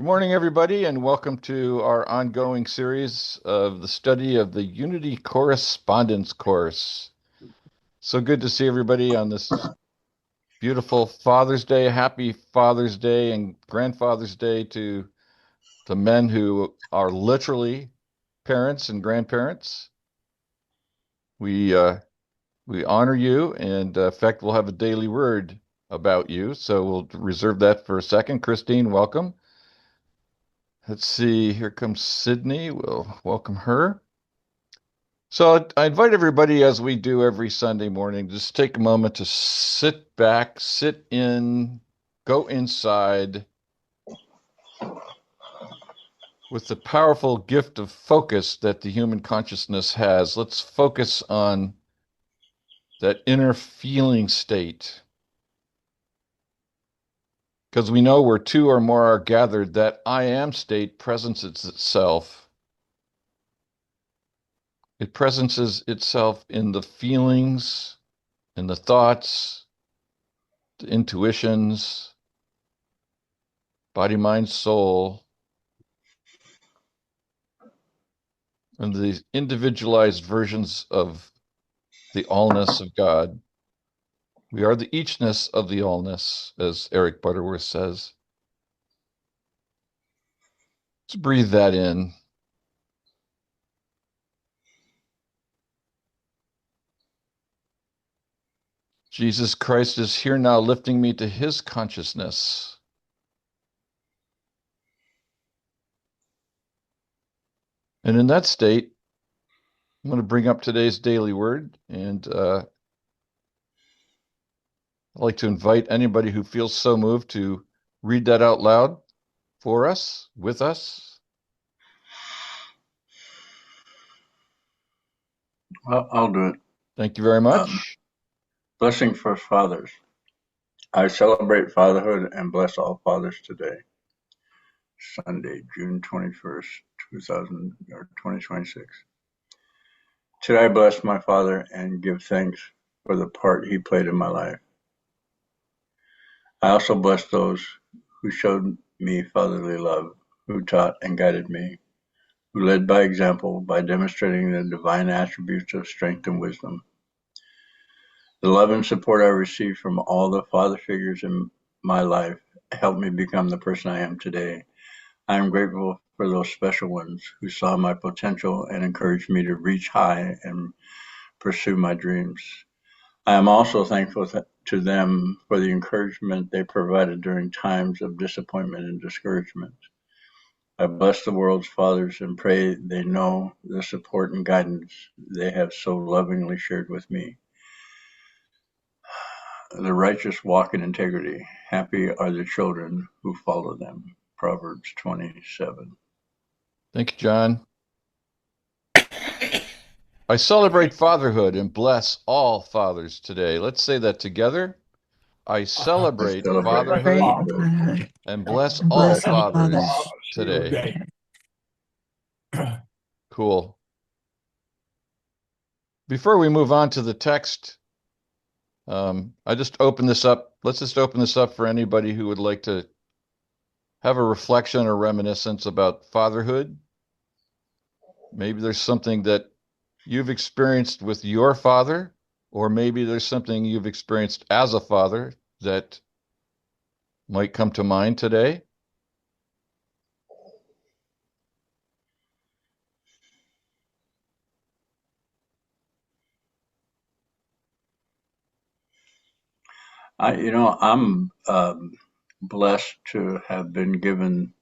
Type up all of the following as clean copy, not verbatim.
Good morning, everybody, and welcome to our ongoing series of the study of the Unity Correspondence course. So good to see everybody on this beautiful Father's Day. Happy Father's Day and Grandfather's Day to the men who are literally parents and grandparents. We honor you, and in fact, we'll have a daily word about you. So we'll reserve that for a second. Christine, welcome. Let's see, here comes Sydney. We'll welcome her. So I invite everybody, as we do every Sunday morning, just take a moment to sit back, sit in, go inside with the powerful gift of focus that the human consciousness has. Let's focus on that inner feeling state. Because we know where two or more are gathered, that I am state presents itself. It presences itself in the feelings, in the thoughts, the intuitions, body, mind, soul, and the individualized versions of the allness of God. We are the eachness of the allness, as Eric Butterworth says. Let's breathe that in. Jesus Christ is here now, lifting me to his consciousness. And in that state, I'm going to bring up today's daily word, and I'd like to invite anybody who feels so moved to read that out loud for us, with us. I'll do it. Thank you very much. Blessing for fathers. I celebrate fatherhood and bless all fathers today. Sunday, June 21st, 2026. Today I bless my father and give thanks for the part he played in my life. I also bless those who showed me fatherly love, who taught and guided me, who led by example by demonstrating the divine attributes of strength and wisdom. The love and support I received from all the father figures in my life helped me become the person I am today. I am grateful for those special ones who saw my potential and encouraged me to reach high and pursue my dreams. I am also thankful to them for the encouragement they provided during times of disappointment and discouragement. I bless the world's fathers and pray they know the support and guidance they have so lovingly shared with me. The righteous walk in integrity. Happy are the children who follow them. Proverbs 27. Thank you, John. I celebrate fatherhood and bless all fathers today. Let's say that together. I I celebrate celebrate fatherhood fatherhood and bless and all bless Bless our all fathers fathers. fathers today. today. Cool. Before we move on to the text, I just open this up. Let's just open this up for anybody who would like to have a reflection or reminiscence about fatherhood. Maybe there's something that you've experienced with your father, or maybe there's something you've experienced as a father that might come to mind today. I'm blessed to have been given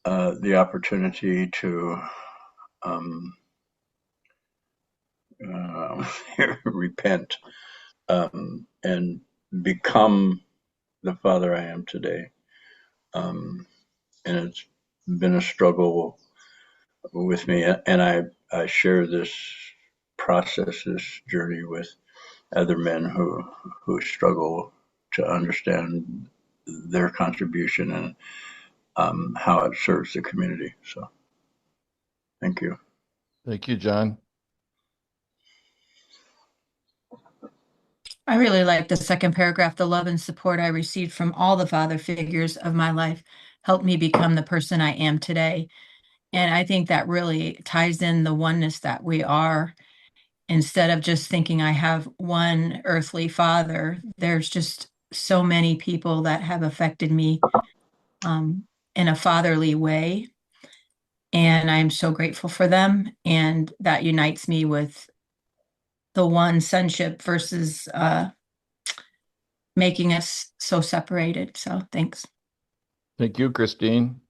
the opportunity to um, uh, repent and become the father I am today. And it's been a struggle with me, and I share this process, this journey with other men who struggle to understand their contribution and how it serves the community. So, thank you. Thank you, John. I really like the second paragraph, the love and support I received from all the father figures of my life helped me become the person I am today. And I think that really ties in the oneness that we are. Instead of just thinking I have one earthly father, there's just so many people that have affected me in a fatherly way. And I'm so grateful for them. And that unites me with the one sonship versus making us so separated. So thanks. Thank you, Christine.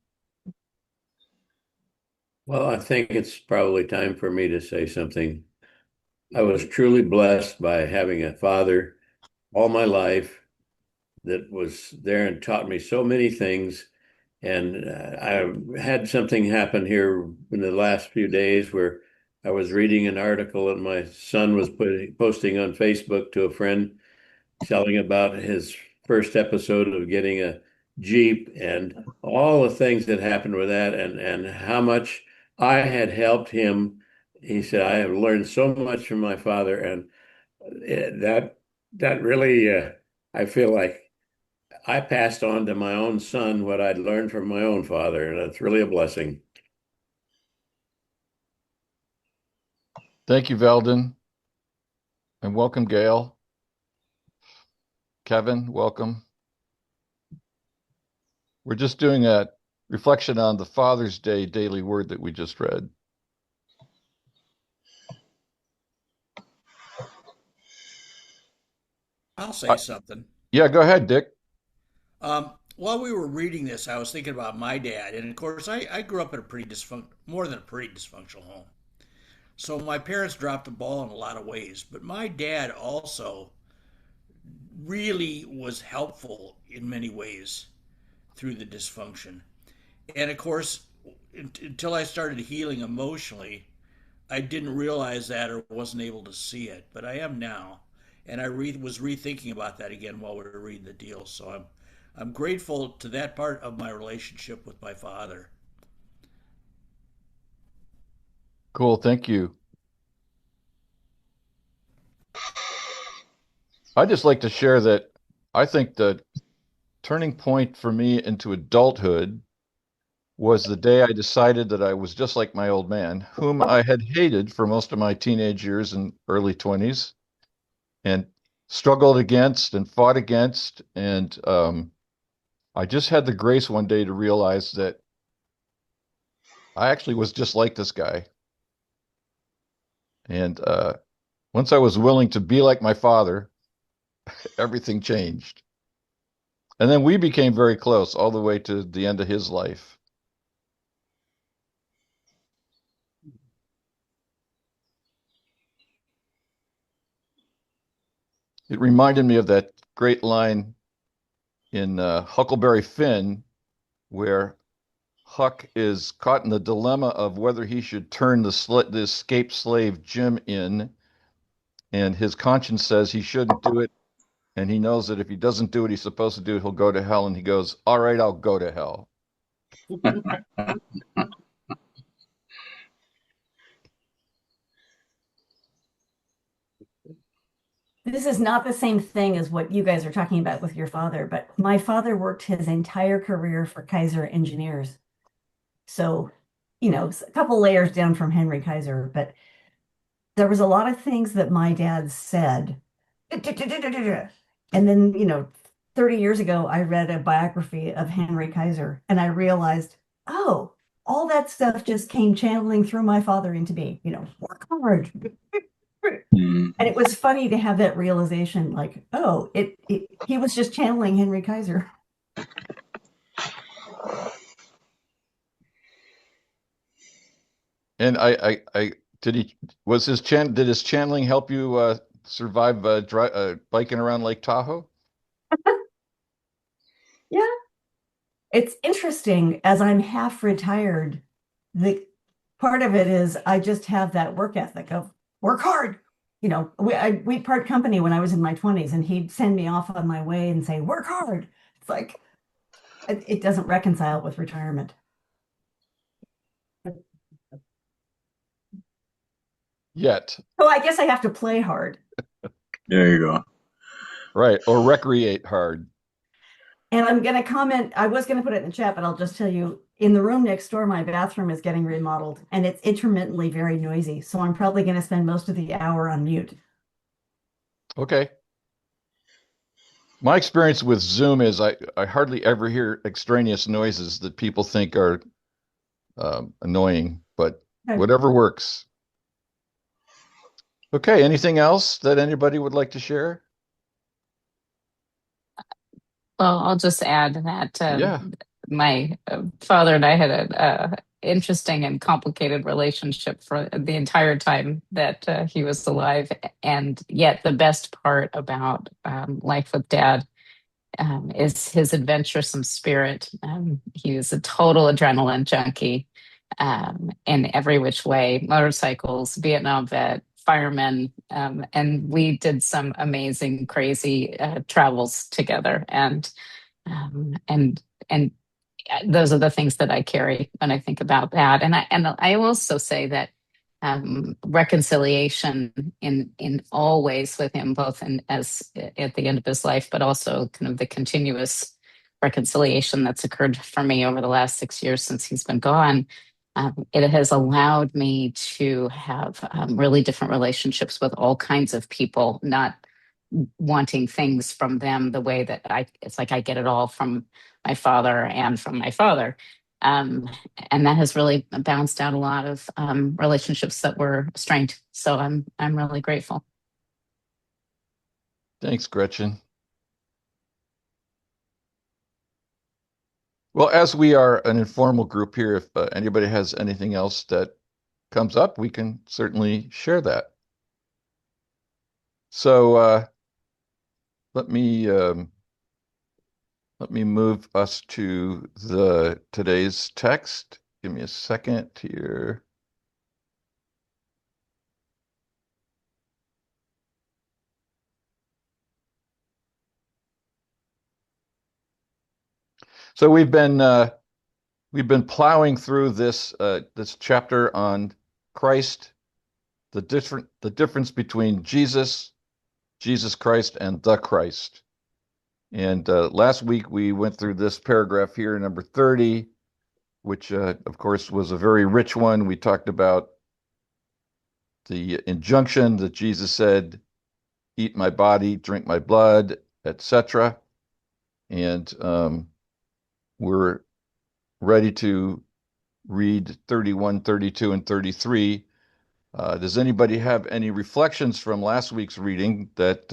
Well, I think it's probably time for me to say something. I was truly blessed by having a father all my life that was there and taught me so many things. And I had something happen here in the last few days where I was reading an article that my son was posting on Facebook to a friend telling about his first episode of getting a Jeep and all the things that happened with that and how much I had helped him. He said, I have learned so much from my father, and that really I feel like I passed on to my own son what I'd learned from my own father, and that's really a blessing. Thank you, Veldon. And welcome, Gail. Kevin, welcome. We're just doing a reflection on the Father's Day daily word that we just read. I'll say something. Yeah, go ahead, Dick. While we were reading this, I was thinking about my dad, and of course, I grew up in a more than a pretty dysfunctional home. So my parents dropped the ball in a lot of ways, but my dad also really was helpful in many ways through the dysfunction. And of course, until I started healing emotionally, I didn't realize that or wasn't able to see it, but I am now. And was rethinking about that again while we were reading the deal. So I'm grateful to that part of my relationship with my father. Cool, thank you. I'd just like to share that I think the turning point for me into adulthood was the day I decided that I was just like my old man, whom I had hated for most of my teenage years and early 20s and struggled against and fought against. And I just had the grace one day to realize that I actually was just like this guy. And once I was willing to be like my father, everything changed. And then we became very close all the way to the end of his life. It reminded me of that great line in Huckleberry Finn, where Huck is caught in the dilemma of whether he should turn the escaped slave Jim in, and his conscience says he shouldn't do it, and he knows that if he doesn't do what he's supposed to do, he'll go to hell, and he goes, "All right, I'll go to hell." This is not the same thing as what you guys are talking about with your father, but my father worked his entire career for Kaiser Engineers. So, a couple layers down from Henry Kaiser, but there was a lot of things that my dad said. And then, 30 years ago, I read a biography of Henry Kaiser and I realized, oh, all that stuff just came channeling through my father into me, work hard. And it was funny to have that realization, like, oh, he was just channeling Henry Kaiser. And did his channeling help you survive biking around Lake Tahoe? Yeah. It's interesting as I'm half retired, the part of it is I just have that work ethic of work hard. We'd part company when I was in my 20s and he'd send me off on my way and say, work hard. It's like, it doesn't reconcile with retirement. Yet. So I guess I have to play hard. There you go. Right. Or recreate hard. And I'm going to comment, I was going to put it in the chat, but I'll just tell you, in the room next door, my bathroom is getting remodeled and it's intermittently very noisy. So I'm probably going to spend most of the hour on mute. Okay. My experience with Zoom is I hardly ever hear extraneous noises that people think are annoying, but Okay. whatever works. Okay, anything else that anybody would like to share? Well, I'll just add that Yeah. my father and I had an interesting and complicated relationship for the entire time that he was alive. And yet, the best part about life with Dad is his adventuresome spirit. He was a total adrenaline junkie in every which way: motorcycles, Vietnam vet, firemen, and we did some amazing, crazy travels together. And and those are the things that I carry when I think about that. And I also say that reconciliation in all ways with him, both in as at the end of his life, but also kind of the continuous reconciliation that's occurred for me over the last 6 years since he's been gone. It has allowed me to have really different relationships with all kinds of people, not wanting things from them the way that it's like I get it all from my father and from my father. Um, and that has really bounced out a lot of relationships that were strained. So I'm really grateful. Thanks, Gretchen. Well, as we are an informal group here, if anybody has anything else that comes up, we can certainly share that. So let me move us to today's text. Give me a second here. So we've been plowing through this chapter on Christ, the difference between Jesus Christ, and the Christ. And last week we went through this paragraph here, number 30, which of course was a very rich one. We talked about the injunction that Jesus said, "Eat my body, drink my blood," etc. And we're ready to read 31, 32, and 33. Does anybody have any reflections from last week's reading that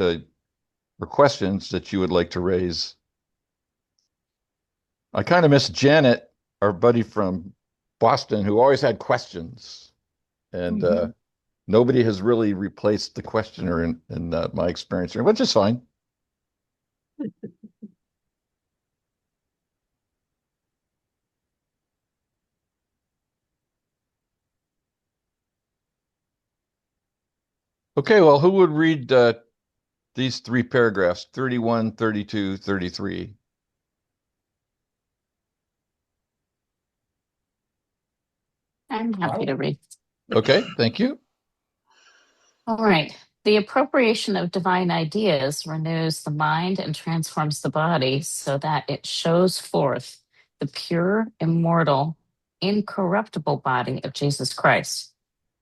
or questions that you would like to raise? I kind of miss Janet, our buddy from Boston, who always had questions, and nobody has really replaced the questioner in my experience here, which is fine. Okay, well, who would read these three paragraphs, 31, 32, 33? I'm happy to read. Okay, thank you. All right. The appropriation of divine ideas renews the mind and transforms the body so that it shows forth the pure, immortal, incorruptible body of Jesus Christ.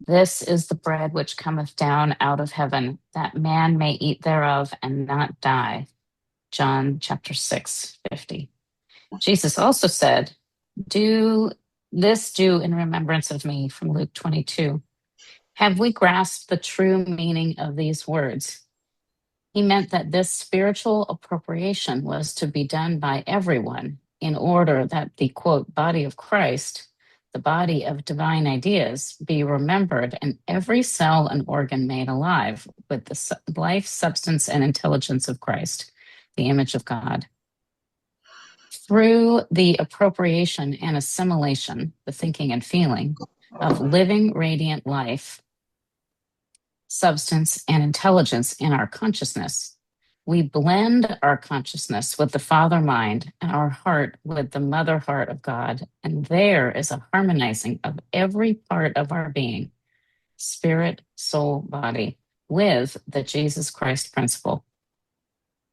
This is the bread which cometh down out of heaven, that man may eat thereof and not die. John chapter 6:50. Jesus also said, do in remembrance of me, from Luke 22. Have we grasped the true meaning of these words? He meant that this spiritual appropriation was to be done by everyone in order that the, quote, body of Christ, the body of divine ideas, be remembered and every cell and organ made alive with the life, substance, and intelligence of Christ, the image of God. Through the appropriation and assimilation, the thinking and feeling of living, radiant life, substance, and intelligence in our consciousness, we blend our consciousness with the Father mind and our heart with the Mother heart of God. And there is a harmonizing of every part of our being, spirit, soul, body, with the Jesus Christ principle.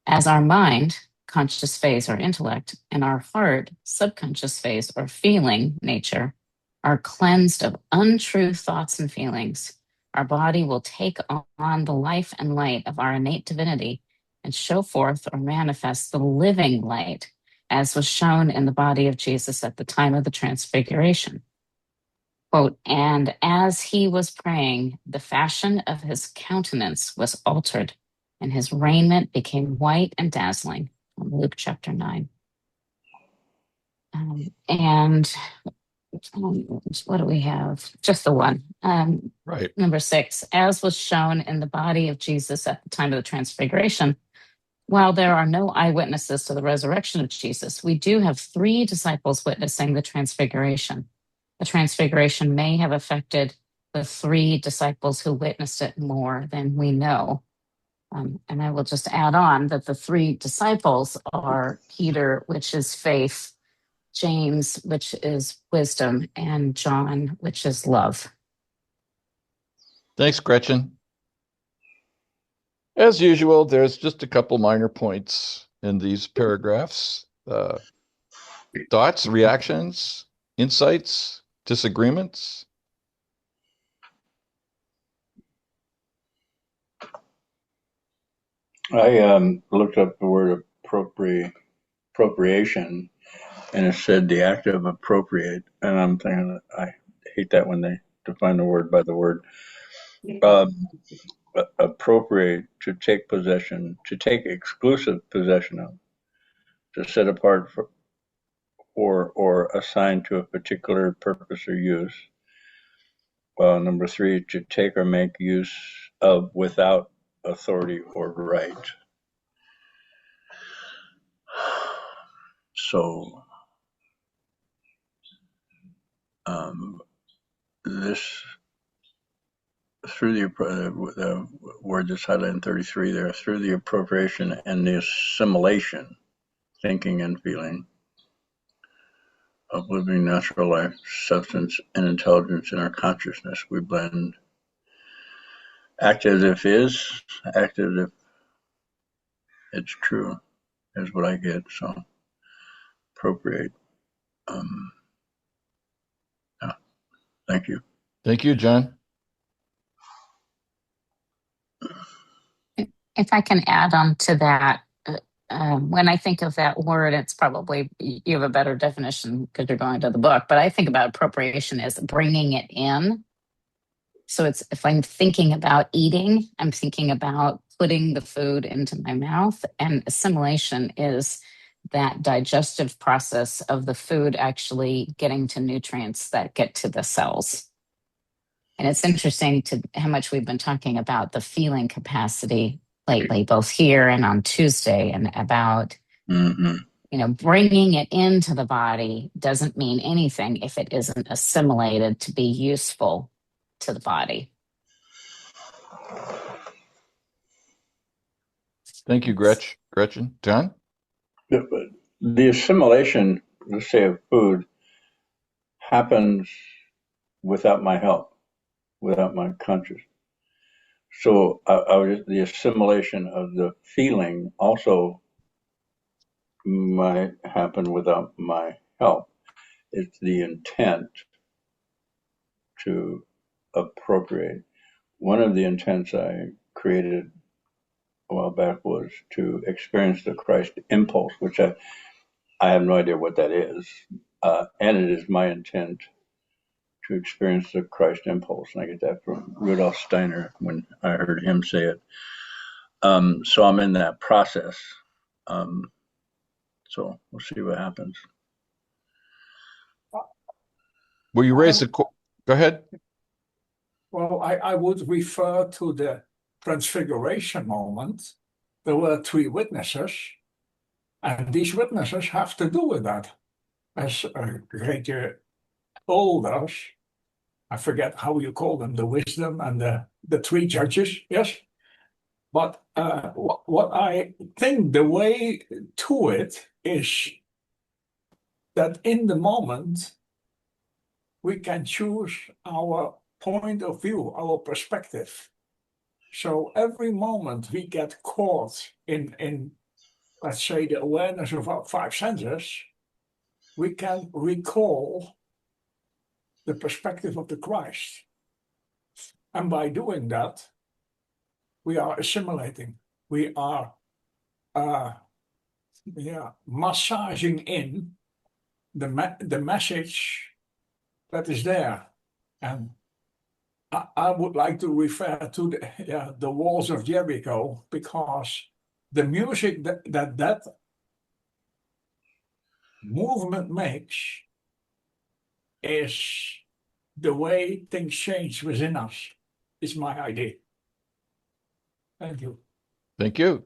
As our mind, conscious phase or intellect, and our heart, subconscious phase or feeling nature, are cleansed of untrue thoughts and feelings, our body will take on the life and light of our innate divinity and show forth or manifest the living light, as was shown in the body of Jesus at the time of the transfiguration. Quote, and as he was praying, the fashion of his countenance was altered, and his raiment became white and dazzling. Luke chapter 9. And what do we have? Just the one. Right. Number 6, as was shown in the body of Jesus at the time of the transfiguration, while there are no eyewitnesses to the resurrection of Jesus, we do have 3 disciples witnessing the transfiguration. The transfiguration may have affected the 3 disciples who witnessed it more than we know. And I will just add on that the 3 disciples are Peter, which is faith, James, which is wisdom, and John, which is love. Thanks, Gretchen. As usual, there's just a couple minor points in these paragraphs. Thoughts, reactions, insights, disagreements. I looked up the word appropriation, and it said the act of appropriate, and I'm thinking I hate that when they define the word by the word. Appropriate, to take possession, to take exclusive possession of, to set apart for, or assigned to a particular purpose or use. Number 3, to take or make use of without authority or right. So this, through the word that's highlighted in 33 there, through the appropriation and the assimilation, thinking and feeling, of living natural life, substance, and intelligence in our consciousness, we blend act as if is, act as if it's true, is what I get. So appropriate. Yeah, thank you. Thank you, John. If I can add on to that, when I think of that word, it's probably, you have a better definition because you're going to the book, but I think about appropriation as bringing it in. So it's, if I'm thinking about eating, I'm thinking about putting the food into my mouth, and assimilation is that digestive process of the food actually getting to nutrients that get to the cells. And it's interesting to how much we've been talking about the feeling capacity lately, both here and on Tuesday, and about, bringing it into the body doesn't mean anything if it isn't assimilated to be useful to the body. Thank you, Gretchen. John? The assimilation, let's say, of food happens without my help, without my consciousness. So the assimilation of the feeling also might happen without my help. It's the intent to appropriate. One of the intents I created a while back was to experience the Christ impulse, which I have no idea what that is. And it is my intent to experience the Christ impulse. And I get that from Rudolf Steiner when I heard him say it. So I'm in that process. So we'll see what happens. Will you raise the go ahead? Well, I would refer to the transfiguration moment. There were 3 witnesses, and these witnesses have to do with that. As greater elders, I forget how you call them, the wisdom and the 3 judges, yes? But what I think the way to it is that in the moment, we can choose our point of view, our perspective. So every moment we get caught in let's say, the awareness of our five senses, we can recall the perspective of the Christ. And by doing that, we are assimilating. We are massaging in the message that is there. And I would like to refer to the walls of Jericho, because the music that movement makes is the way things change within us, is my idea. Thank you. Thank you.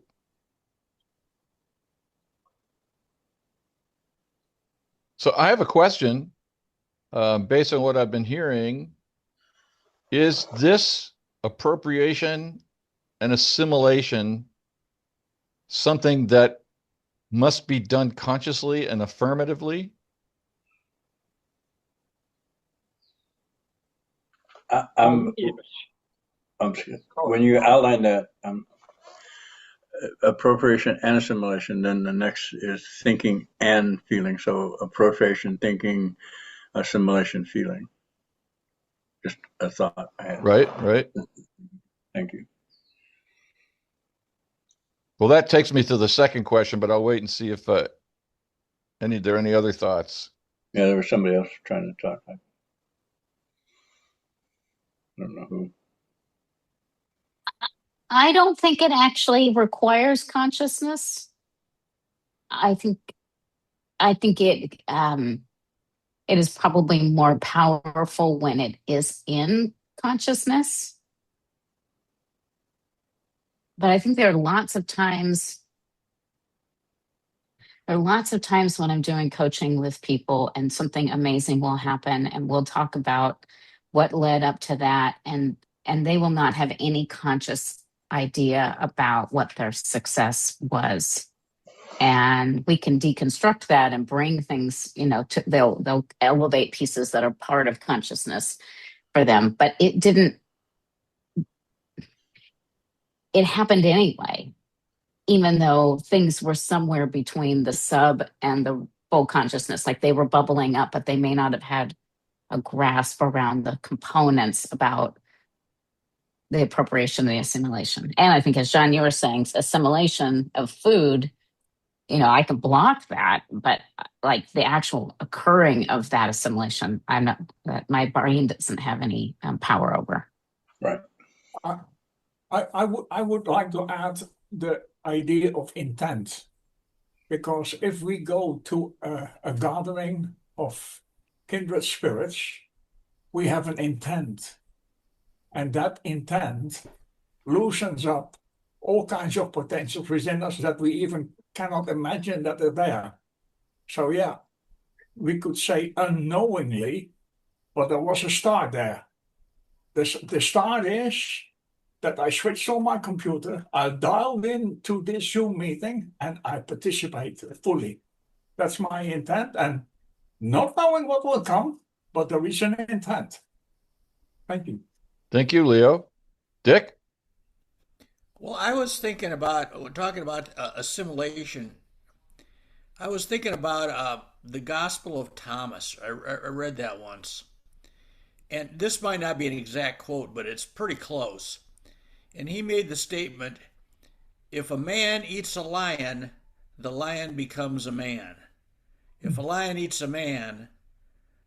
So I have a question based on what I've been hearing. Is this appropriation and assimilation something that must be done consciously and affirmatively? When you outline that appropriation and assimilation, then the next is thinking and feeling. So appropriation, thinking, assimilation, feeling. Just a thought I had. Right. Thank you. Well, that takes me to the second question, but I'll wait and see if there are any other thoughts. Yeah, there was somebody else trying to talk. I don't know who. I don't think it actually requires consciousness. I think it is probably more powerful when it is in consciousness. But I think there are lots of times when I'm doing coaching with people and something amazing will happen, and we'll talk about what led up to that, and they will not have any conscious idea about what their success was. And we can deconstruct that and bring things, they'll elevate pieces that are part of consciousness for them. But it happened anyway, even though things were somewhere between the sub and the full consciousness. Like they were bubbling up, but they may not have had a grasp around the components about the appropriation and the assimilation. And I think, as John, you were saying, assimilation of food, I can block that, but like the actual occurring of that assimilation, my brain doesn't have any power over. Right. I would like to add the idea of intent, because if we go to a gathering of kindred spirits, we have an intent, and that intent loosens up all kinds of potentials within us that we even cannot imagine that are there. So yeah, we could say unknowingly, but there was a start there. The start is that I switched on my computer, I dialed in to this Zoom meeting, and I participate fully. That's my intent, and not knowing what will come, but there is an intent. Thank you. Thank you, Leo. Dick? Well, I was thinking about, talking about assimilation. I was thinking about the Gospel of Thomas. I read that once. And this might not be an exact quote, but it's pretty close. And he made the statement, if a man eats a lion, the lion becomes a man. If a lion eats a man,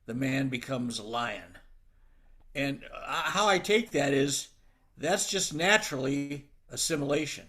the man becomes a lion. And how I take that is, that's just naturally assimilation.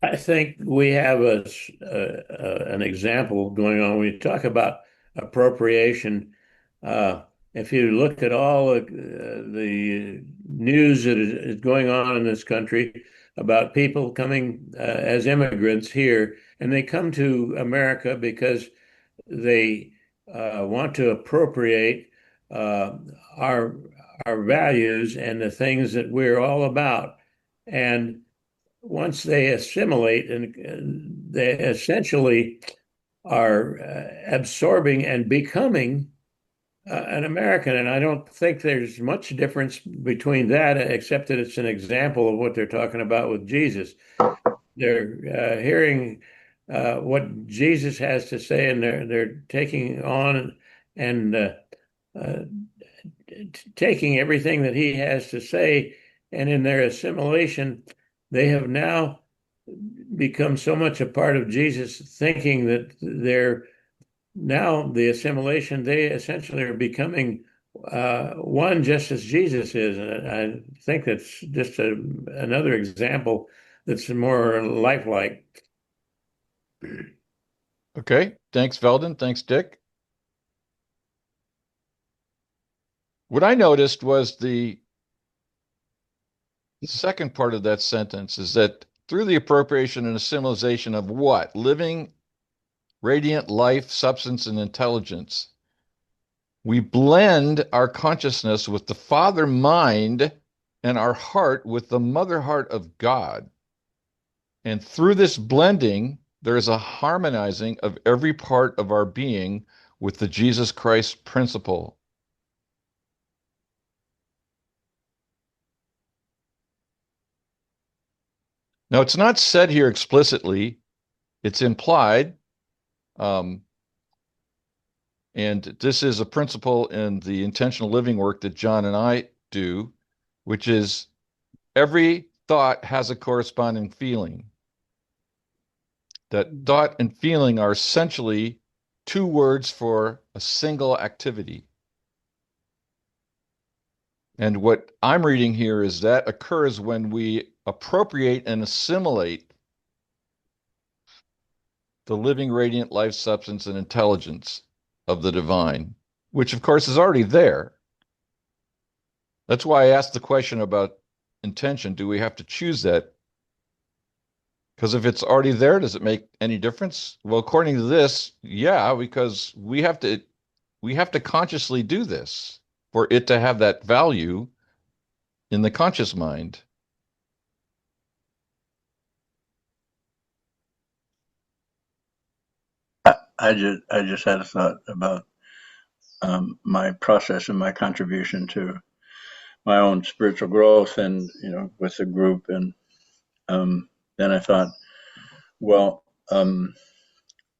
I think we have an example going on. When you talk about appropriation, if you look at all the news that is going on in this country about people coming as immigrants here, and they come to America because they want to appropriate our values and the things that we're all about. And once they assimilate, and they essentially are absorbing and becoming an American, and I don't think there's much difference between that, except that it's an example of what they're talking about with Jesus. They're hearing what Jesus has to say, and they're taking on and uh, taking everything that he has to say, and in their assimilation, they have now become so much a part of Jesus' thinking that they're now the assimilation, they essentially are becoming one just as Jesus is. And I think that's just another example that's more lifelike. Okay. Thanks, Veldon. Thanks, Dick. What I noticed was the second part of that sentence is that through the appropriation and assimilation of what? Living, radiant life, substance, and intelligence. We blend our consciousness with the Father mind and our heart with the Mother heart of God. And through this blending, there is a harmonizing of every part of our being with the Jesus Christ principle. Now, it's not said here explicitly, it's implied. And this is a principle in the intentional living work that John and I do, which is every thought has a corresponding feeling. That thought and feeling are essentially two words for a single activity. And what I'm reading here is that occurs when we appropriate and assimilate the living, radiant life, substance, and intelligence of the divine, which of course is already there. That's why I asked the question about intention. Do we have to choose that? Because if it's already there, does it make any difference? Well, according to this, yeah, because we have to consciously do this for it to have that value in the conscious mind. I just had a thought about my process and my contribution to my own spiritual growth, and with the group, and then I thought, well,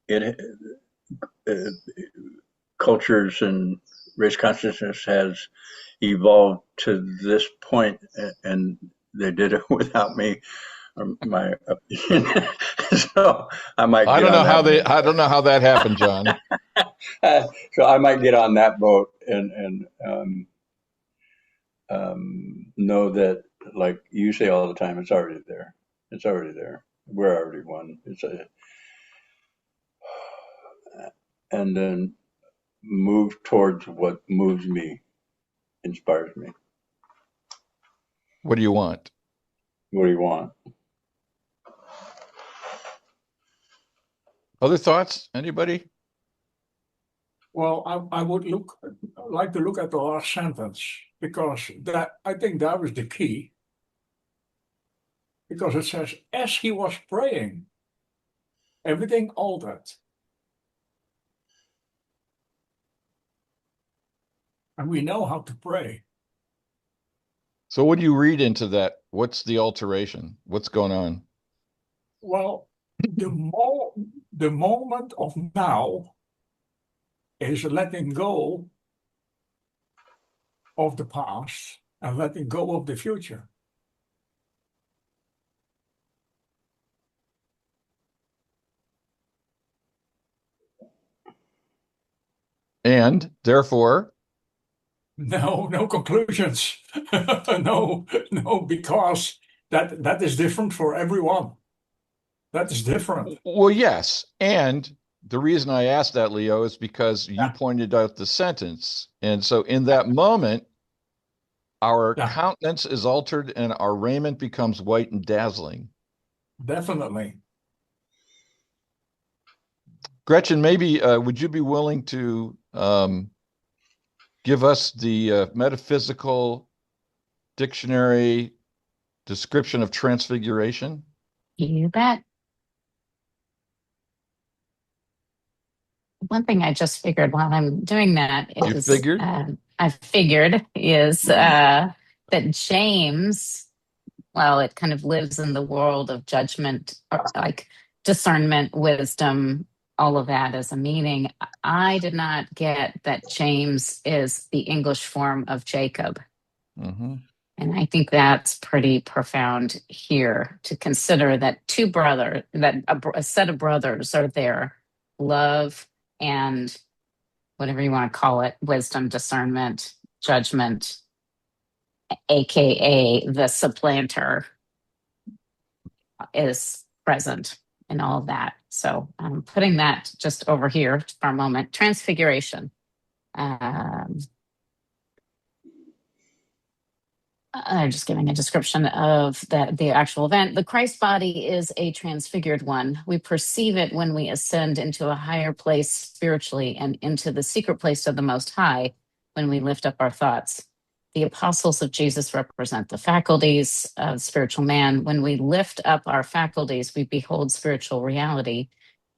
it cultures and race consciousness has evolved to this point, and they did it without me, or my opinion. So I might I get don't on know how that. I don't know how that happened, John. So I might get on that boat and know that, like you say all the time, it's already there. It's already there. We're already one. And then move towards what moves me, inspires me. What do you want? What do you want? Other thoughts? Anybody? Well, I would like to look at the last sentence, because that I think that was the key. Because it says, as he was praying, everything altered. And we know how to pray. So what do you read into that? What's the alteration? What's going on? Well, the moment of now is letting go of the past and letting go of the future. And therefore, No conclusions. No, because that is different for everyone. That is different. well, yes. And the reason I asked that, Leo, is because you Yeah. pointed out the sentence. And so in that moment, our Yeah, countenance is altered and our raiment becomes white and dazzling. definitely. Gretchen, maybe would you be willing to give us the metaphysical dictionary description of transfiguration? You bet. one thing I just figured while I'm doing that You is figured? I figured is that James, well, it kind of lives in the world of judgment, or like discernment, wisdom, all of that as a meaning. I did not get that James is the English form of Jacob. Mm-hmm. And I think that's pretty profound here to consider that a set of brothers are there, love and whatever you want to call it, wisdom, discernment, judgment, AKA the supplanter is present in all of that. So I'm putting that just over here for a moment. Transfiguration. Um, I'm just giving a description of the actual event. The Christ body is a transfigured one. We perceive it when we ascend into a higher place spiritually and into the secret place of the Most High when we lift up our thoughts. The apostles of Jesus represent the faculties of spiritual man. When we lift up our faculties, we behold spiritual reality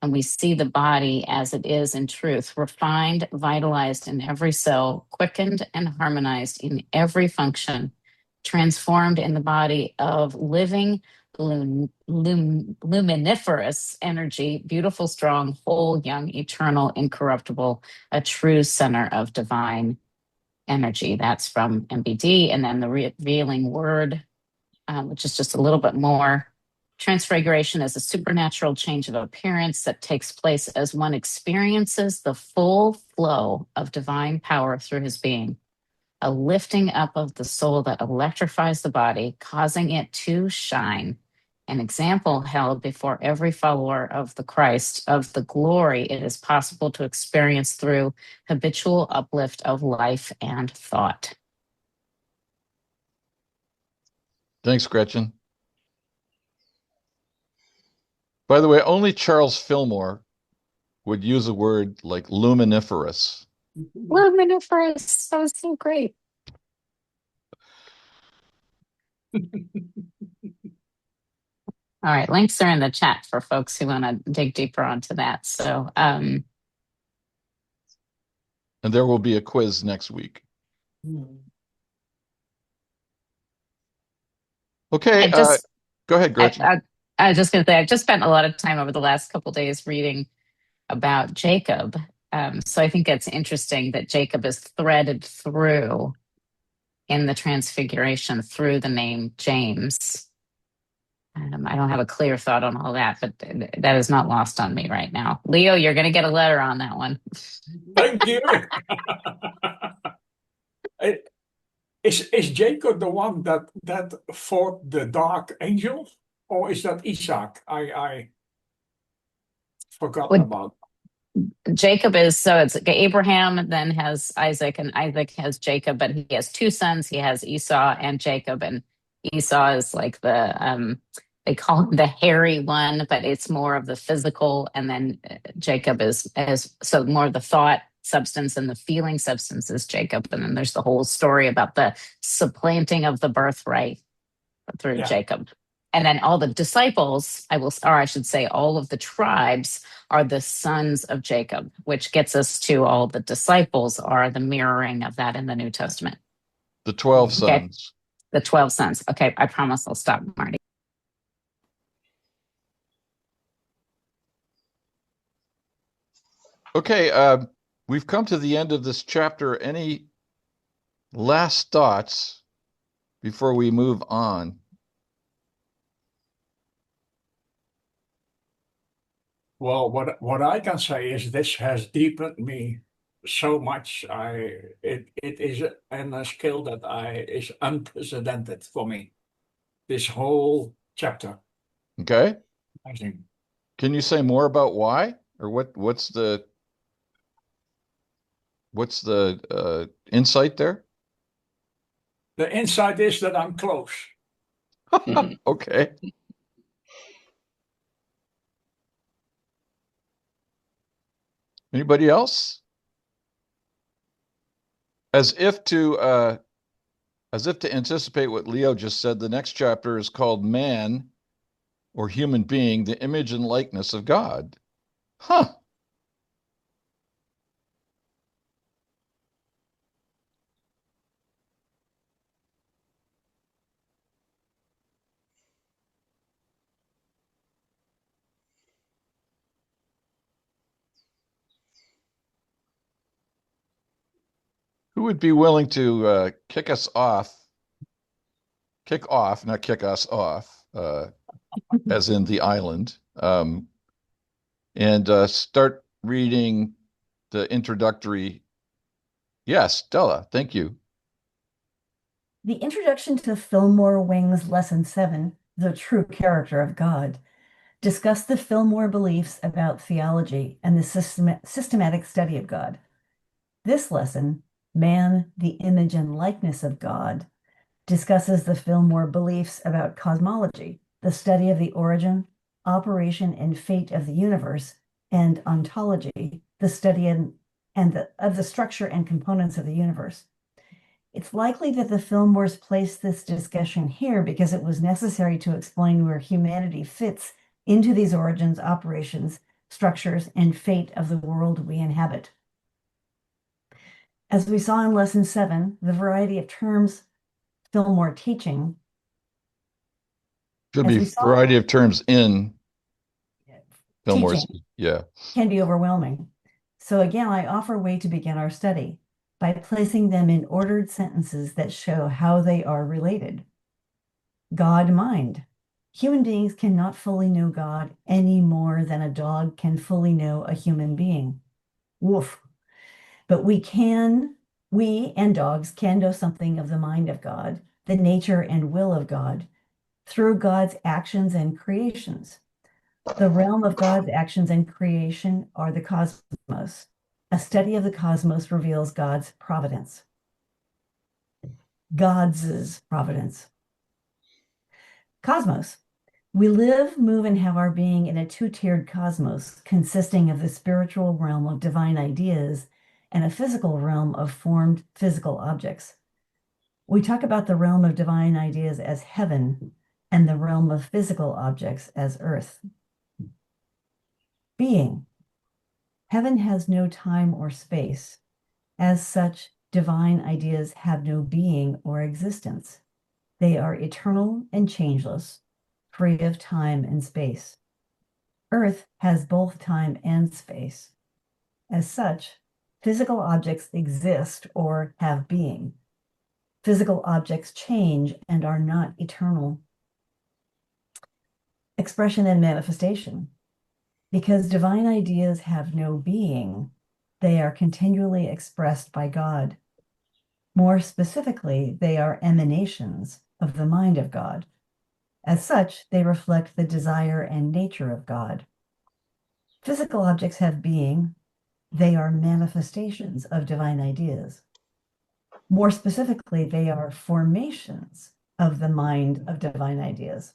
and we see the body as it is in truth, refined, vitalized in every cell, quickened and harmonized in every function, transformed in the body of living luminiferous energy, beautiful, strong, whole, young, eternal, incorruptible, a true center of divine energy. That's from MBD. And then the revealing word, which is just a little bit more. Transfiguration is a supernatural change of appearance that takes place as one experiences the full flow of divine power through his being, a lifting up of the soul that electrifies the body, causing it to shine. An example held before every follower of the Christ of the glory it is possible to experience through habitual uplift of life and thought. Thanks, Gretchen. By the way, only Charles Fillmore would use a word like luminiferous. Luminiferous, that was so great. All right, links are in the chat for folks who want to dig deeper onto that. So, And there will be a quiz next week. Okay, go ahead, Gretchen. I was just going to say, I've just spent a lot of time over the last couple of days reading about Jacob. So I think it's interesting that Jacob is threaded through in the transfiguration through the name James. I don't have a clear thought on all that, but that is not lost on me right now. Leo, you're going to get a letter on that one. Thank you. Is Jacob the one that fought the dark angel, or is that Isaac? I forgot Would about. Jacob is, so it's Abraham then has Isaac and Isaac has Jacob, but he has two sons. He has Esau and Jacob, and Esau is like they call him the hairy one, but it's more of the physical. And then Jacob is so more of the thought substance and the feeling substance is Jacob. And then there's the whole story about the supplanting of the birthright through Jacob. And then all the disciples, I should say, all of the tribes are the sons of Jacob, which gets us to all the disciples are the mirroring of that in the New Testament. The 12 sons. The 12 sons. Okay, I promise I'll stop, Marty. Okay, we've come to the end of this chapter. Any last thoughts before we move on? Well, what I can say is this has deepened me so much. It is a skill that is unprecedented for me. This whole chapter. Okay. I think. Can you say more about why, or what's the insight there? The insight is that I'm close. Okay. Anybody else? As if to anticipate what Leo just said, the next chapter is called Man, or Human Being, the Image and Likeness of God. Huh. Who would be willing to kick us off? Kick off, not kick us off, as in the island, and start reading the introductory. Yes, Stella, thank you. The introduction to Fillmore Wing's Lesson 7, The True Character of God, discussed the Fillmore beliefs about theology and the systematic study of God. This lesson, Man, the Image and Likeness of God, discusses the Fillmore beliefs about cosmology, the study of the origin, operation, and fate of the universe, and ontology, the study of the structure and components of the universe. It's likely that the Fillmores placed this discussion here because it was necessary to explain where humanity fits into these origins, operations, structures, and fate of the world we inhabit. As we saw in Lesson 7, the variety of terms Fillmore teaching. Should be variety of terms in Fillmore's, yeah, can be overwhelming. So again, I offer a way to begin our study by placing them in ordered sentences that show how they are related. God, mind. Human beings cannot fully know God any more than a dog can fully know a human being. Woof. But we and dogs can know something of the mind of God, the nature and will of God, through God's actions and creations. The realm of God's actions and creation are the cosmos. A study of the cosmos reveals God's providence. God's providence. Cosmos. We live, move, and have our being in a two-tiered cosmos consisting of the spiritual realm of divine ideas and a physical realm of formed physical objects. We talk about the realm of divine ideas as heaven and the realm of physical objects as earth. Being. Heaven has no time or space. As such, divine ideas have no being or existence. They are eternal and changeless, free of time and space. Earth has both time and space. As such, physical objects exist or have being. Physical objects change and are not eternal. Expression and manifestation. Because divine ideas have no being, they are continually expressed by God. More specifically, they are emanations of the mind of God. As such, they reflect the desire and nature of God. Physical objects have being. They are manifestations of divine ideas. More specifically, they are formations of the mind of divine ideas.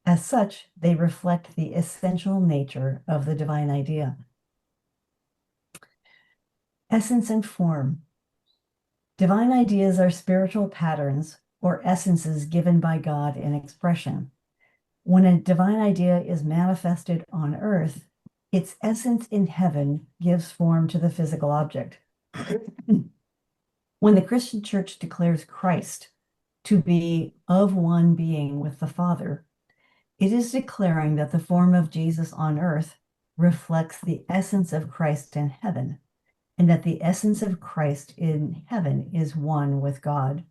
As such, they reflect the essential nature of the divine idea. Essence and form. Divine ideas are spiritual patterns or essences given by God in expression. When a divine idea is manifested on earth, its essence in heaven gives form to the physical object. When the Christian Church declares Christ to be of one being with the Father, it is declaring that the form of Jesus on earth reflects the essence of Christ in heaven, and that the essence of Christ in heaven is one with God.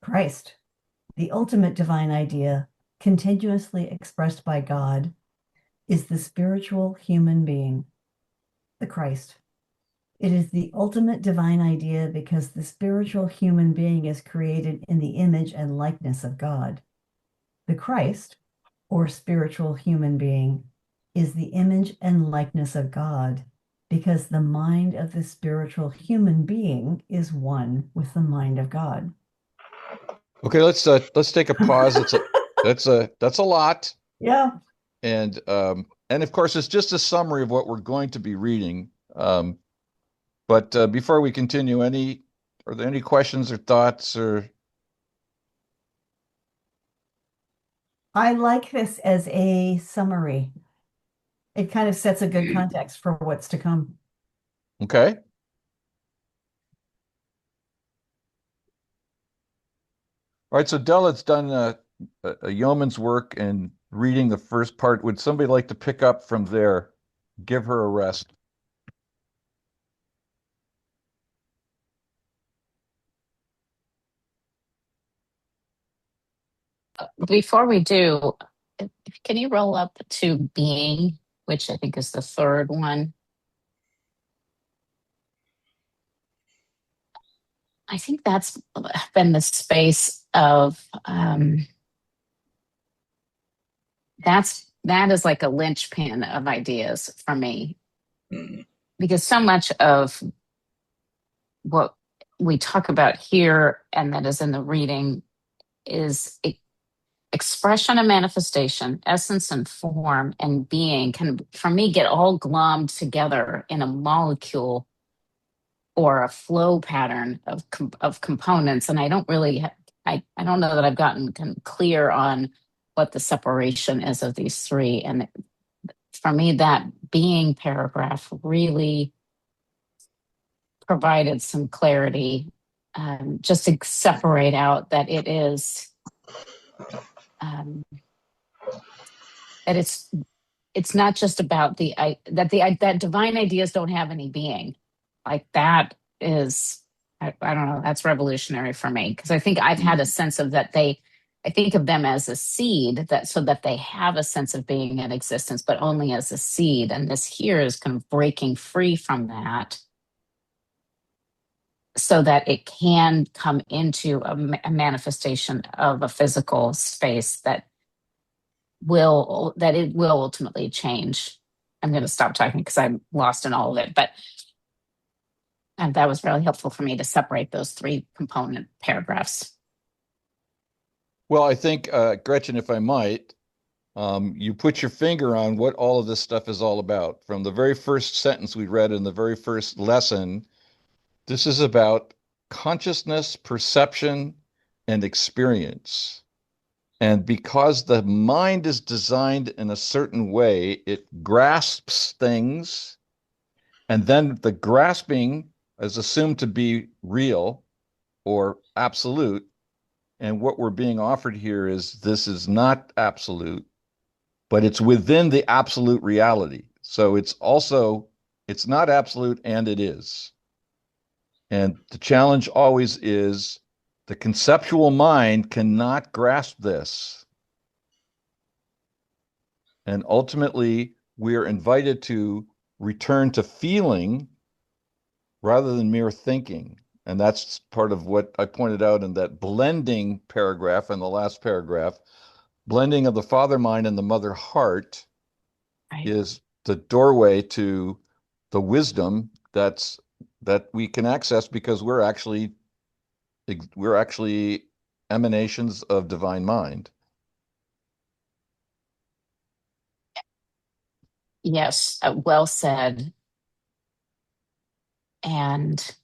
Christ, the ultimate divine idea, continuously expressed by God, is the spiritual human being, the Christ. It is the ultimate divine idea because the spiritual human being is created in the image and likeness of God. The Christ, or spiritual human being, is the image and likeness of God because the mind of the spiritual human being is one with the mind of God. Okay, let's take a pause. That's a lot. Yeah. And of course it's just a summary of what we're going to be reading. But before we continue, are there any questions or thoughts or? I like this as a summary. It kind of sets a good context for what's to come. Okay. All right, so Della's done a yeoman's work in reading the first part. Would somebody like to pick up from there? Give her a rest. Before we do, can you roll up to being, which I think is the third one? I think that's been the space of that is like a linchpin of ideas for me, Mhm. because so much of what we talk about here and that is in the reading is expression and manifestation, essence and form and being can, for me, get all glommed together in a molecule or a flow pattern of components. And I don't really, I don't know that I've gotten clear on what the separation is of these three. And for me, that being paragraph really provided some clarity, just to separate out that it is, um, that it's not just about that divine ideas don't have any being. Like that is, I don't know, that's revolutionary for me, because I think I've had a sense of that I think of them as a seed, that so that they have a sense of being and existence, but only as a seed. And this here is kind of breaking free from that so that it can come into a manifestation of a physical space that it will ultimately change. I'm going to stop talking because I'm lost in all of it, but that was really helpful for me to separate those three component paragraphs. Well, I think, Gretchen, if I might, you put your finger on what all of this stuff is all about. From the very first sentence we read in the very first lesson, this is about consciousness, perception, and experience. And because the mind is designed in a certain way, it grasps things, and then the grasping is assumed to be real or absolute. And what we're being offered here is this is not absolute, but it's within the absolute reality. So it's not absolute and it is. And the challenge always is the conceptual mind cannot grasp this. And ultimately, we are invited to return to feeling rather than mere thinking. And that's part of what I pointed out in that blending paragraph in the last paragraph. Blending of the father mind and the mother heart Right. is the doorway to the wisdom that we can access because we're actually emanations of divine mind. Yes, well said. And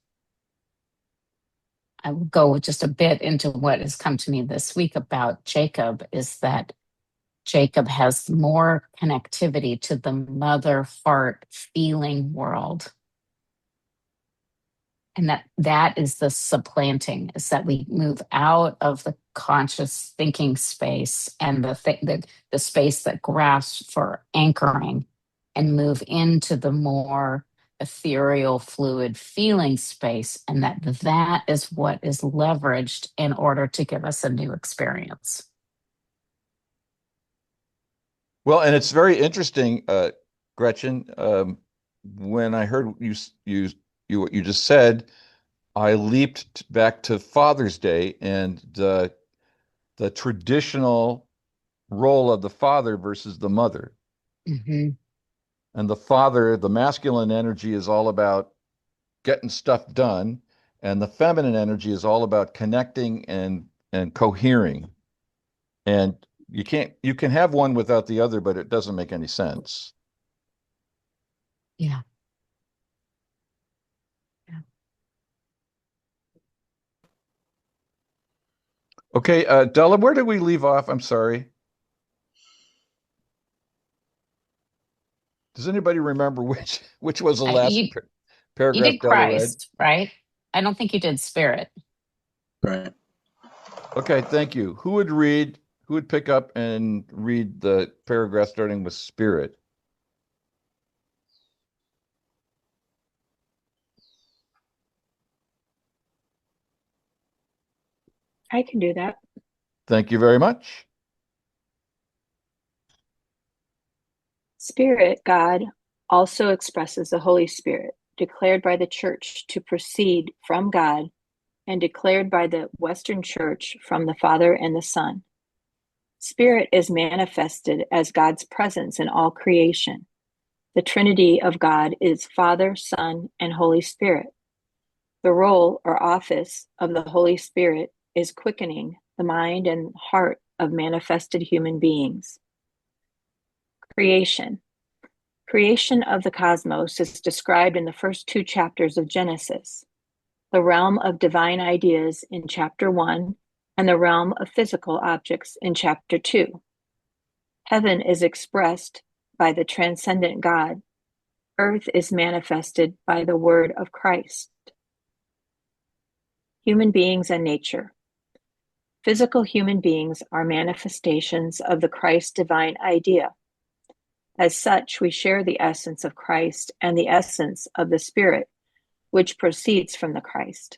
I will go just a bit into what has come to me this week about Jacob, is that Jacob has more connectivity to the mother heart feeling world. And that is the supplanting, is that we move out of the conscious thinking space and the space that grasps for anchoring, and move into the more ethereal, fluid feeling space, and that is what is leveraged in order to give us a new experience. Well, and it's very interesting, Gretchen. When I heard what you just said, I leaped back to Father's Day and the traditional role of the father versus the mother. Mm-hmm. And the father, the masculine energy is all about getting stuff done, and the feminine energy is all about connecting and cohering. And you can have one without the other, but it doesn't make any sense. Yeah. Yeah. Okay, Della, where did we leave off? I'm sorry. Does anybody remember which was the last You paragraph did Della read? Christ, right? I don't think you did Spirit. Right. Okay, thank you. Who would pick up and read the paragraph starting with spirit? I can do that. Thank you very much. Spirit, God, also expresses the Holy Spirit, declared by the Church to proceed from God and declared by the Western Church from the Father and the Son. Spirit is manifested as God's presence in all creation. The Trinity of God is Father, Son, and Holy Spirit. The role or office of the Holy Spirit is quickening the mind and heart of manifested human beings. Creation. Creation of the cosmos is described in the first 2 chapters of Genesis, the realm of divine ideas in chapter 1, and the realm of physical objects in chapter 2. Heaven is expressed by the transcendent God. Earth is manifested by the word of Christ. Human beings and nature. Physical human beings are manifestations of the Christ divine idea. As such, we share the essence of Christ and the essence of the Spirit, which proceeds from the Christ.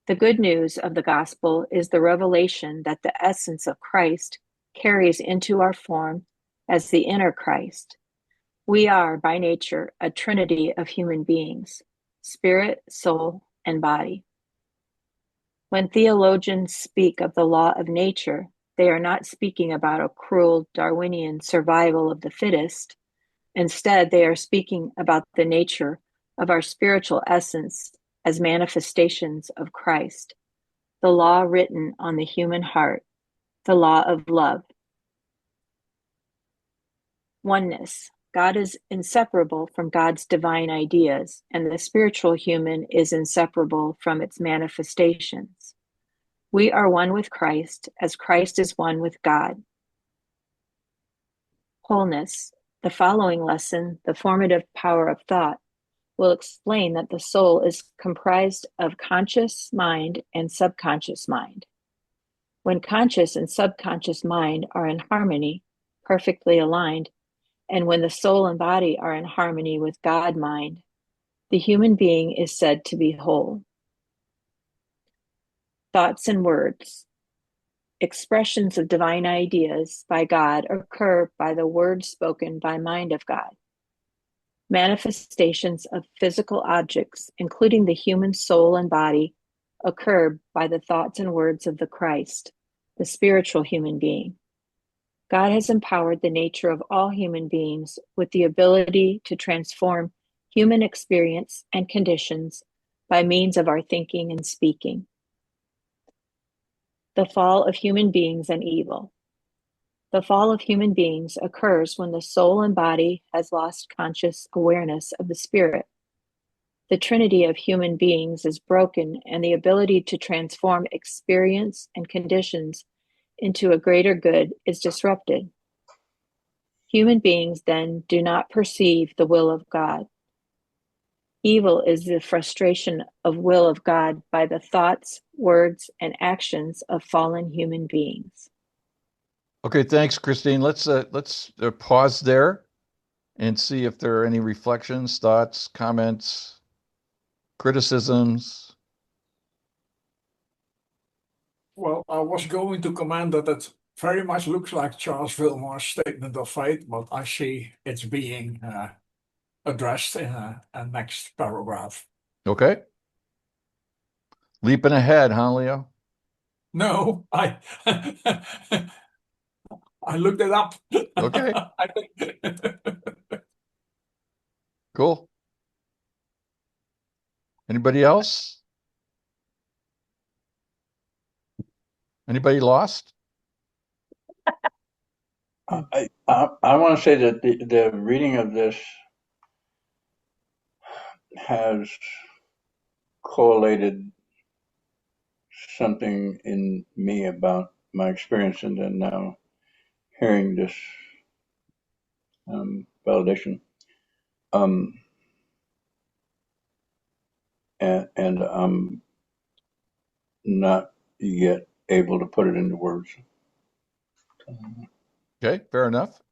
The good news of the gospel is the revelation that the essence of Christ carries into our form as the inner Christ. We are, by nature, a trinity of human beings, spirit, soul, and body. When theologians speak of the law of nature, they are not speaking about a cruel Darwinian survival of the fittest. Instead, they are speaking about the nature of our spiritual essence as manifestations of Christ, the law written on the human heart, the law of love. Oneness. God is inseparable from God's divine ideas, and the spiritual human is inseparable from its manifestations. We are one with Christ as Christ is one with God. Wholeness. The following lesson, The Formative Power of Thought, will explain that the soul is comprised of conscious mind and subconscious mind. When conscious and subconscious mind are in harmony, perfectly aligned, and when the soul and body are in harmony with God mind, the human being is said to be whole. Thoughts and words. Expressions of divine ideas by God occur by the words spoken by mind of God. Manifestations of physical objects, including the human soul and body, occur by the thoughts and words of the Christ, the spiritual human being. God has empowered the nature of all human beings with the ability to transform human experience and conditions by means of our thinking and speaking. The fall of human beings and evil. The fall of human beings occurs when the soul and body has lost conscious awareness of the spirit. The trinity of human beings is broken, and the ability to transform experience and conditions into a greater good is disrupted. Human beings then do not perceive the will of God. Evil is the frustration of will of God by the thoughts, words, and actions of fallen human beings. Okay, thanks, Christine. Let's pause there and see if there are any reflections, thoughts, comments, criticisms. Well, I was going to comment that it very much looks like Charles Fillmore's statement of faith, but I see it's being addressed in a next paragraph. Okay. Leaping ahead, huh, Leo? No, I I looked it up. Okay. I think Cool. Anybody else? Anybody lost? I want to say that the reading of this has correlated something in me about my experience, and then now hearing this validation. And I'm not yet able to put it into words. Okay, fair enough.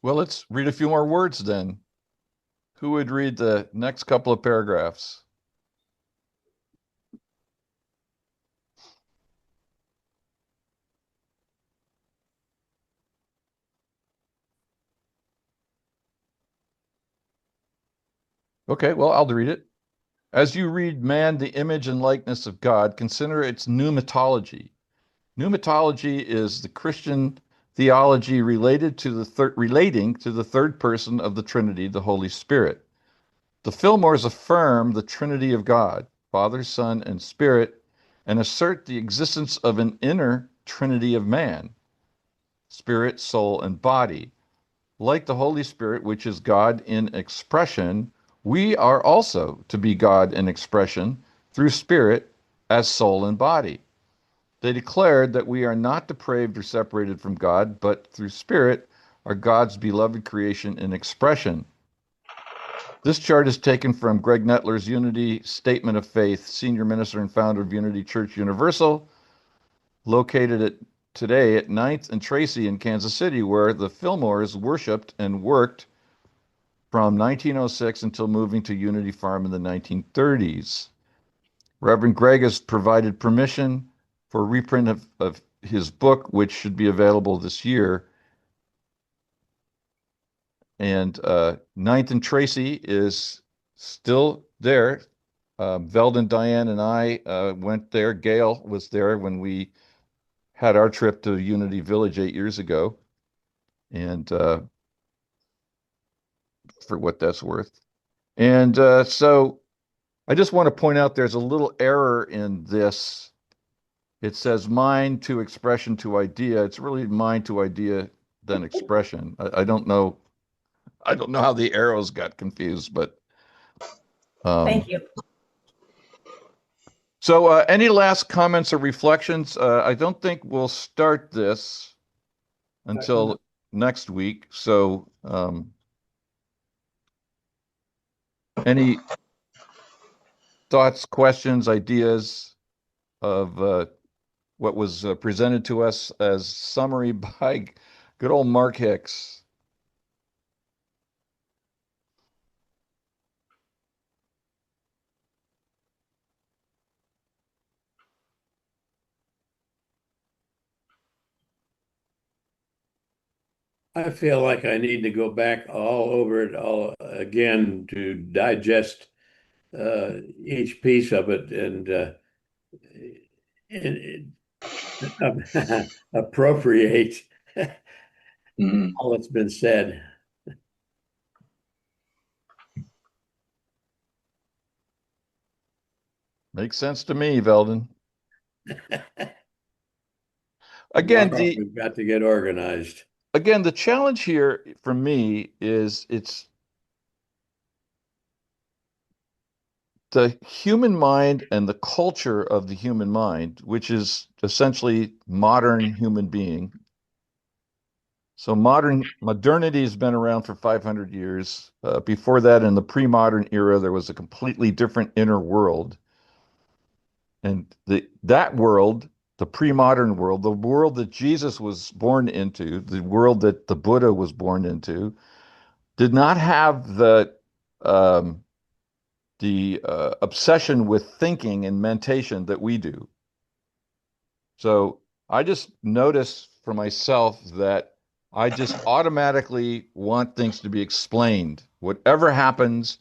Well, let's read a few more words then. Who would read the next couple of paragraphs? Okay, well, I'll read it. As you read Man, the Image and Likeness of God, consider its pneumatology. Pneumatology is the Christian theology relating to the third person of the Trinity, the Holy Spirit. The Fillmores affirm the Trinity of God, Father, Son, and Spirit, and assert the existence of an inner Trinity of man, spirit, soul, and body. Like the Holy Spirit, which is God in expression, we are also to be God in expression through spirit as soul and body. They declared that we are not depraved or separated from God, but through spirit are God's beloved creation in expression. This chart is taken from Greg Nettler's Unity Statement of Faith, senior minister and founder of Unity Church Universal, located today at 9th and Tracy in Kansas City, where the Fillmores worshiped and worked from 1906 until moving to Unity Farm in the 1930s. Reverend Greg has provided permission for reprint of his book, which should be available this year. And Ninth and Tracy is still there. Veldon, Diane, and I went there. Gail was there when we had our trip to Unity Village 8 years ago. And for what that's worth. And so I just want to point out there's a little error in this. It says mind to expression to idea. It's really mind to idea then expression. I don't know. I don't know how the arrows got confused, but Thank you. so any last comments or reflections? I don't think we'll start this until next week. So any thoughts, questions, ideas of what was presented to us as summary by good old Mark Hicks? I feel like I need to go back all over it all again to digest each piece of it and appropriate all that's been said. Makes sense to me, Veldon. Again, We've got to get organized. the challenge here for me is it's the human mind and the culture of the human mind, which is essentially modern human being. So modernity has been around for 500 years. Before that, in the pre-modern era, there was a completely different inner world. And that world, the pre-modern world, the world that Jesus was born into, the world that the Buddha was born into, did not have um, the obsession with thinking and mentation that we do. So I just notice for myself that I just automatically want things to be explained. Whatever happens,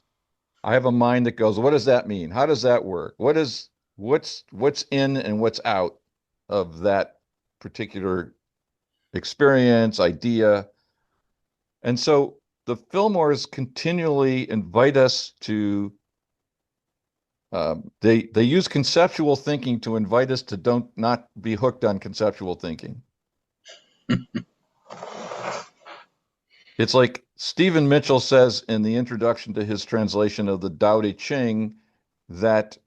I have a mind that goes, what does that mean? How does that work? What's in and what's out of that particular experience, idea? And so the Fillmores continually invite us to they use conceptual thinking to invite us to don't not be hooked on conceptual thinking. It's like Stephen Mitchell says in the introduction to his translation of the Tao Te Ching that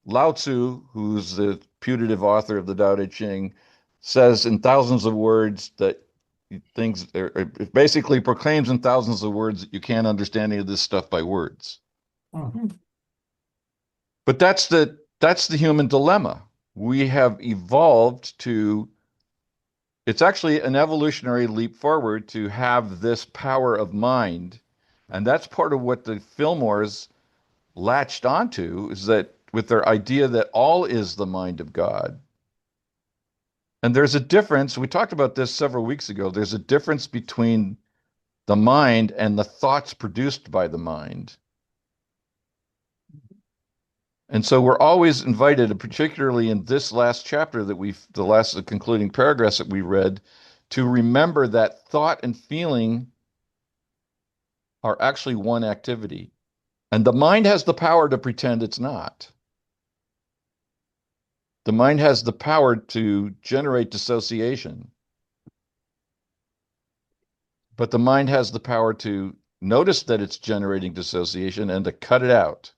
Lao Tzu, who's the putative author of the Tao Te Ching, says in thousands of words that things it basically proclaims in thousands of words that you can't understand any of this stuff by words. But that's the human dilemma. We have evolved to it's actually an evolutionary leap forward to have this power of mind. And that's part of what the Fillmores latched onto, is that with their idea that all is the mind of God. And there's a difference. We talked about this several weeks ago. There's a difference between the mind and the thoughts produced by the mind. And so we're always invited, particularly in this last chapter that the concluding paragraphs that we read, to remember that thought and feeling are actually one activity. And the mind has the power to pretend it's not. The mind has the power to generate dissociation. But the mind has the power to notice that it's generating dissociation and to cut it out.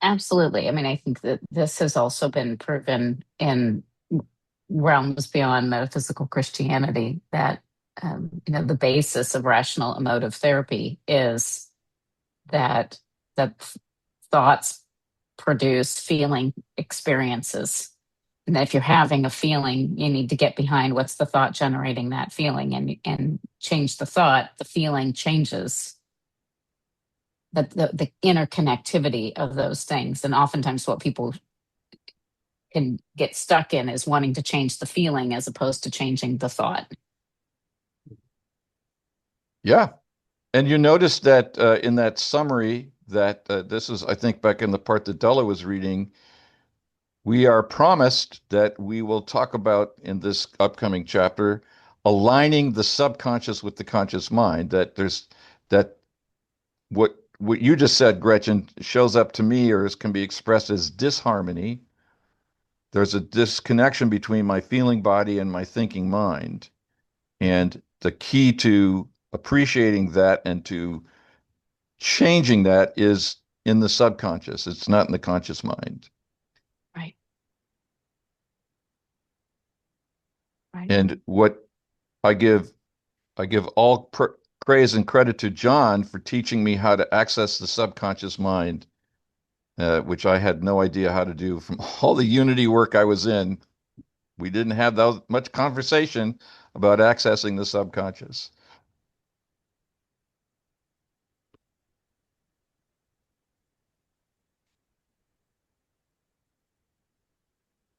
Absolutely. I mean, I think that this has also been proven in realms beyond metaphysical Christianity that the basis of rational emotive therapy is that thoughts produce feeling experiences. And that if you're having a feeling, you need to get behind what's the thought generating that feeling and change the thought, the feeling changes. The interconnectivity of those things. And oftentimes what people can get stuck in is wanting to change the feeling as opposed to changing the thought. Yeah. And you notice that in that summary that this is, I think, back in the part that Della was reading, we are promised that we will talk about in this upcoming chapter, aligning the subconscious with the conscious mind, that what you just said, Gretchen, shows up to me or can be expressed as disharmony. There's a disconnection between my feeling body and my thinking mind. And the key to appreciating that and to changing that is in the subconscious. It's not in the conscious mind. Right. Right. And what I give all praise and credit to John for teaching me how to access the subconscious mind, which I had no idea how to do from all the Unity work I was in. We didn't have that much conversation about accessing the subconscious.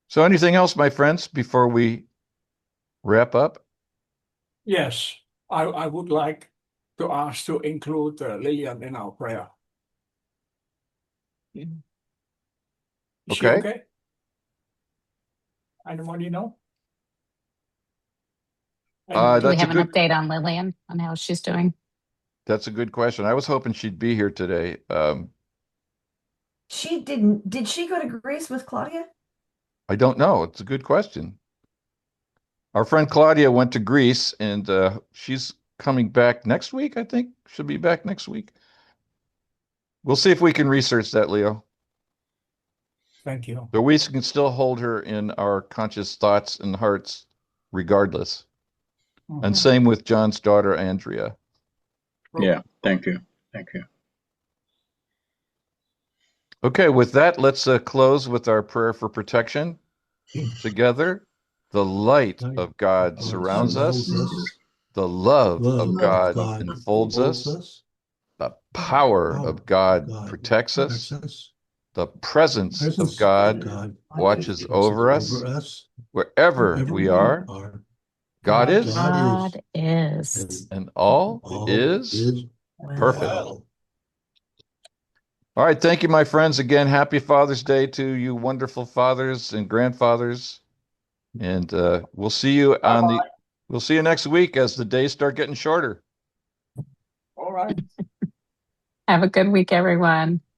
So anything else, my friends, before we wrap up? Yes, I would like to ask to include Lillian in our prayer. Is she Okay. okay? Anybody know? Do we That's a have an good update on Lillian on how she's doing? that's a good question. I was hoping she'd be here today. Did she go to Greece with Claudia? I don't know. It's a good question. Our friend Claudia went to Greece, and she's coming back next week, I think. She'll be back next week. We'll see if we can research that, Leo. Thank you. But we can still hold her in our conscious thoughts and hearts regardless. And same with John's daughter, Andrea. Yeah, thank you. Thank you. Okay, with that, let's close with our prayer for protection together. The light of God surrounds us. The love of God enfolds us. The power of God protects us. The presence of God watches over us. Wherever we are, God is, God is. and all is perfect. All right, thank you, my friends. Again, happy Father's Day to you wonderful fathers and grandfathers. And we'll see you next week as the days start getting shorter. All right. Have a good week, everyone.